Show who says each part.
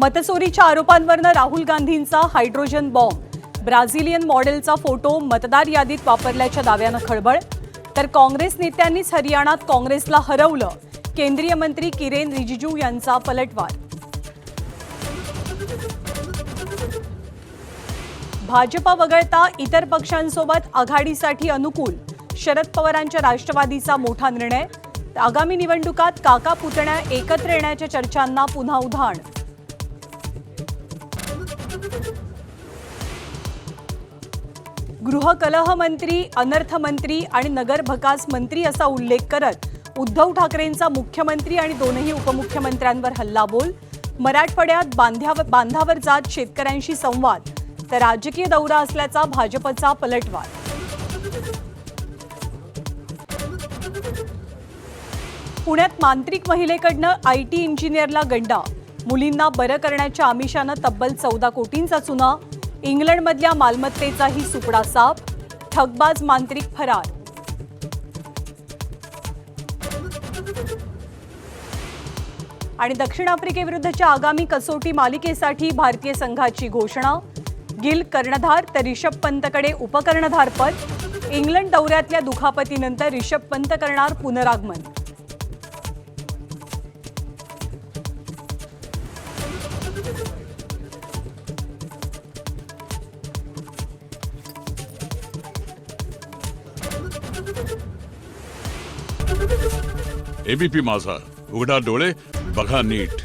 Speaker 1: मतचोरीच्या आरोपांवरून राहुल गांधींचा hydrogen bomb, Brazilian मॉडेलचा photo मतदार यादीत वापरल्याच्या दाव्यानं खळबळ. तर काँग्रेस नेत्यांनीच हरियाणात काँग्रेसला हरवलं, केंद्रीय मंत्री किरेन रिजिजू यांचा पलटवार. भाजपा वगळता इतर पक्षांसोबत आघाडीसाठी अनुकूल, शरद पवारांच्या राष्ट्रवादीचा मोठा निर्णय. आगामी निवडणुकात काका पुतण्या एकत्र येण्याच्या चर्चांना पुन्हा उधाण. गृहकलह मंत्री, अनर्थ मंत्री आणि नगर भकास मंत्री असा उल्लेख करत उद्धव ठाकरेंचा मुख्यमंत्री आणि दोनही उपमुख्यमंत्र्यांवर हल्लाबोल. मराठवाड्यात बांधावर जात शेतकऱ्यांशी संवाद, तर राजकीय दौरा असल्याचा भाजपचा पलटवार. पुण्यात मांत्रिक महिलेकडनं आयटी इंजिनियरला गंडा, मुलींना बरं करण्याच्या आमिषानं तब्बल 14 कोटींचा चुना. इंग्लंडमधल्या मालमत्तेचाही सुपडा साफ, ठगबाज मांत्रिक फरार. आणि दक्षिण आफ्रिकेविरुद्धच्या आगामी कसोटी मालिकेसाठी भारतीय संघाची घोषणा. गिल कर्णधार तर रिषभ पंतकडे उपकर्णधार पद. इंग्लंड दौऱ्यातल्या दुखापतीनंतर रिषभ पंत करणार पुनरागमन.
Speaker 2: एबीपी माझा, उघडा डोळे बघा नीट.